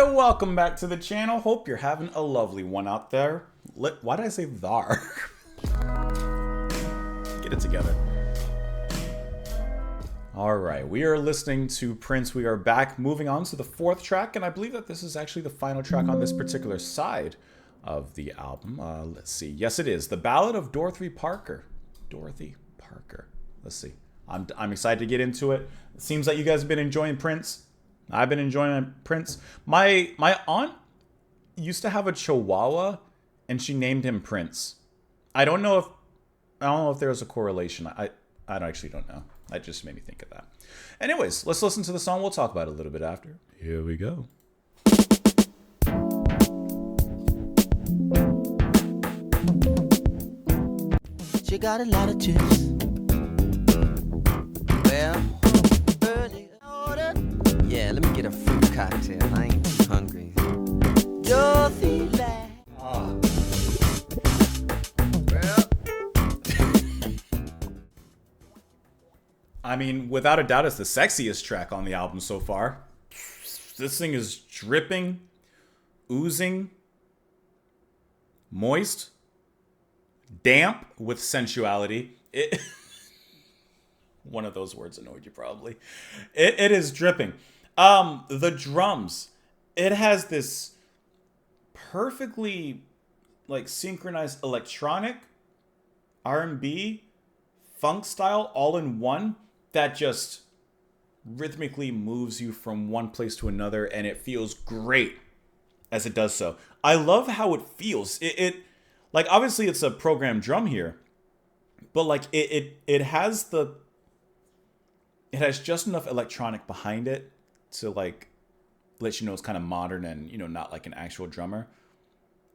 and welcome back to the channel. Hope you're having a lovely one out there. Why did I say thar? Get it together. Alright, we are listening to Prince. We are back, moving on to the fourth track, and I believe that this is actually the final track on this particular side of the album. Let's see. Yes, it is. The Ballad of Dorothy Parker. Dorothy Parker. Let's see. I'm excited to get into it. It seems like you guys have been enjoying Prince. I've been enjoying Prince. My aunt used to have a Chihuahua, and she named him Prince. I don't know if there's a correlation. I actually don't know. That just made me think of that. Anyways, let's listen to the song. We'll talk about it a little bit after. Here we go. She got a lot of chips. Well, early order. Yeah, let me get a fruit cocktail. I ain't too hungry. Dorothy laughed. I mean, without a doubt, it's the sexiest track on the album so far. This thing is dripping, oozing, moist, damp with sensuality. One of those words annoyed you probably. It is dripping. The drums. It has this perfectly synchronized electronic, R&B, funk style all in one that just rhythmically moves you from one place to another, and it feels great as it does so. I love how it feels. It obviously it's a programmed drum here, but it has just enough electronic behind it to let you know it's kind of modern and not like an actual drummer,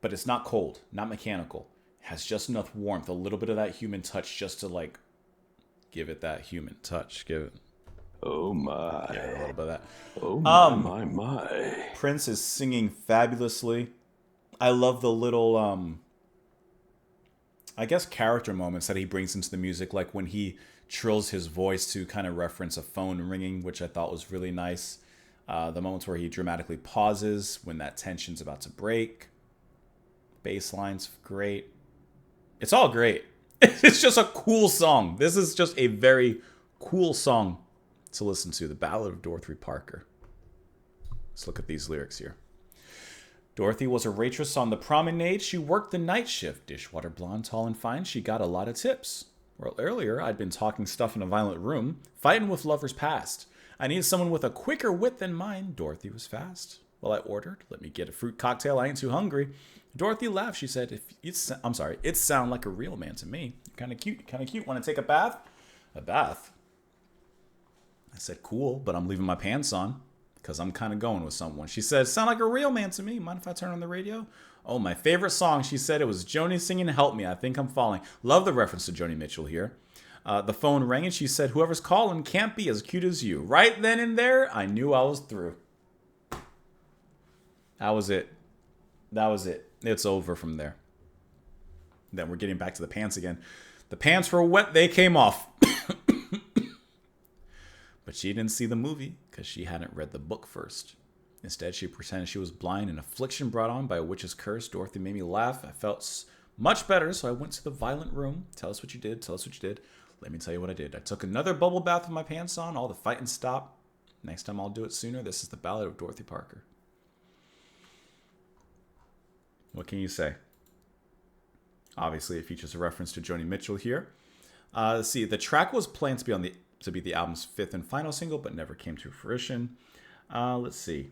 but it's not cold, not mechanical. It has just enough warmth, a little bit of that human touch just to give it that human touch. Give it. Oh my. Yeah, a little bit of that. Oh my. Prince is singing fabulously. I love the little I guess character moments that he brings into the music, like when he trills his voice to kind of reference a phone ringing, which I thought was really nice. The moments where he dramatically pauses when that tension's about to break. Bass line's great. It's all great. It's just a cool song. This is just a very cool song to listen to. The Ballad of Dorothy Parker. Let's look at these lyrics here. Dorothy was a waitress on the promenade. She worked the night shift. Dishwater blonde, tall and fine. She got a lot of tips. Well, earlier I'd been talking stuff in a violent room, fighting with lovers past. I needed someone with a quicker wit than mine. Dorothy was fast. Well, I ordered. Let me get a fruit cocktail. I ain't too hungry. Dorothy laughed. She said, it sound like a real man to me. You're kind of cute. Want to take a bath? A bath? I said, cool, but I'm leaving my pants on because I'm kind of going with someone. She said, sound like a real man to me. Mind if I turn on the radio? Oh, my favorite song. She said it was Joni singing Help Me. I Think I'm Falling. Love the reference to Joni Mitchell here. The phone rang and she said, whoever's calling can't be as cute as you. Right then and there, I knew I was through. That was it. It's over from there. Then we're getting back to the pants again. The pants were wet. They came off. But she didn't see the movie because she hadn't read the book first. Instead, she pretended she was blind. An affliction brought on by a witch's curse. Dorothy made me laugh. I felt much better, so I went to the violent room. Tell us what you did. Let me tell you what I did. I took another bubble bath with my pants on. All the fighting stopped. Next time I'll do it sooner. This is the Ballad of Dorothy Parker. What can you say? Obviously, it features a reference to Joni Mitchell here. Let's see, the track was planned to be the album's fifth and final single, but never came to fruition. Let's see.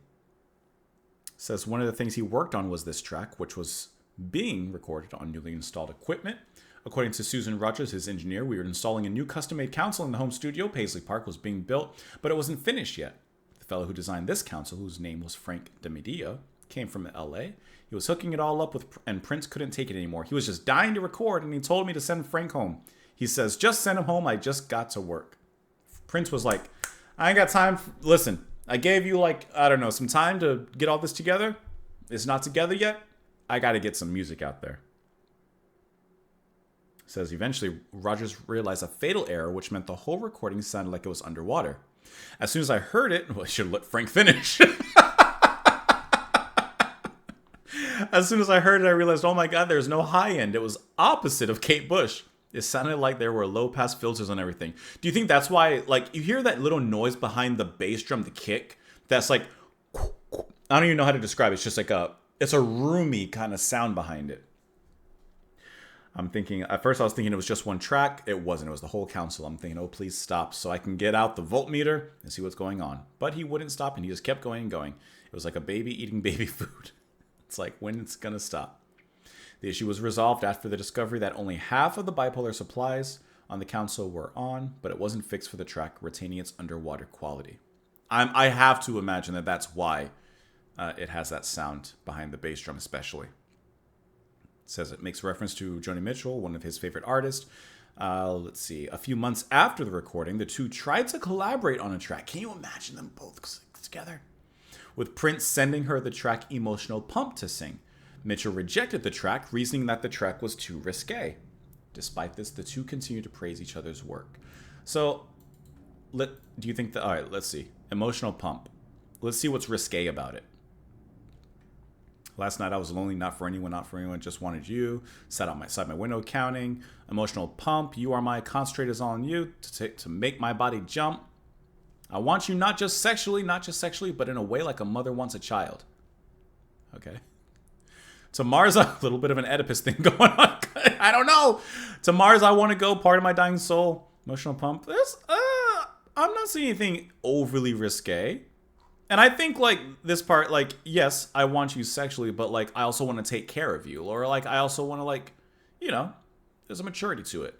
It says one of the things he worked on was this track, which was being recorded on newly installed equipment. According to Susan Rogers, his engineer, we were installing a new custom-made console in the home studio. Paisley Park was being built, but it wasn't finished yet. The fellow who designed this console, whose name was Frank DiMedio, came from LA. He was hooking it all up and Prince couldn't take it anymore. He was just dying to record, and he told me to send Frank home. He says, just send him home. I just got to work. Prince was like, I ain't got time. Listen, I gave you some time to get all this together. It's not together yet. I got to get some music out there. It says eventually Rogers realized a fatal error, which meant the whole recording sounded like it was underwater. As soon as I heard it, well, I should let Frank finish. As soon as I heard it, I realized, oh my God, there's no high end. It was opposite of Kate Bush. It sounded like there were low pass filters on everything. Do you think that's why, like, you hear that little noise behind the bass drum, the kick? That's like, I don't even know how to describe it. It's just like it's a roomy kind of sound behind it. I'm thinking, at first I was thinking it was just one track. It wasn't. It was the whole council. I'm thinking, oh, please stop so I can get out the voltmeter and see what's going on. But he wouldn't stop, and he just kept going and going. It was like a baby eating baby food. It's like, when it's going to stop? The issue was resolved after the discovery that only half of the bipolar supplies on the console were on, but it wasn't fixed for the track, retaining its underwater quality. I have to imagine that that's why it has that sound behind the bass drum especially. It says it makes reference to Joni Mitchell, one of his favorite artists. Let's see. A few months after the recording, the two tried to collaborate on a track. Can you imagine them both together? With Prince sending her the track Emotional Pump to sing. Mitchell rejected the track, reasoning that the track was too risque. Despite this, the two continued to praise each other's work. So, do you think that... All right, let's see. Emotional Pump. Let's see what's risque about it. Last night I was lonely, not for anyone, just wanted you. Sat outside my window counting. Emotional Pump. You are my concentrate is on you to make my body jump. I want you not just sexually, but in a way like a mother wants a child. Okay. To Mars, a little bit of an Oedipus thing going on. I don't know. To Mars, I want to go. Part of my dying soul. Emotional Pump. I'm not seeing anything overly risque. And I think, like, this part, like, yes, I want you sexually, but, like, I also want to take care of you. Or, like, I also want to, like, you know, there's a maturity to it.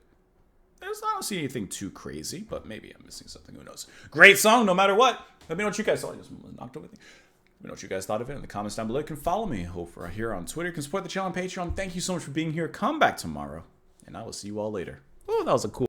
I don't see anything too crazy, but maybe I'm missing something. Who knows? Great song, no matter what. Let me know what you guys thought. I just knocked over the thing. Let me know what you guys thought of it in the comments down below. You can follow me over here on Twitter. You can support the channel on Patreon. Thank you so much for being here. Come back tomorrow, and I will see you all later. Oh, that was a cool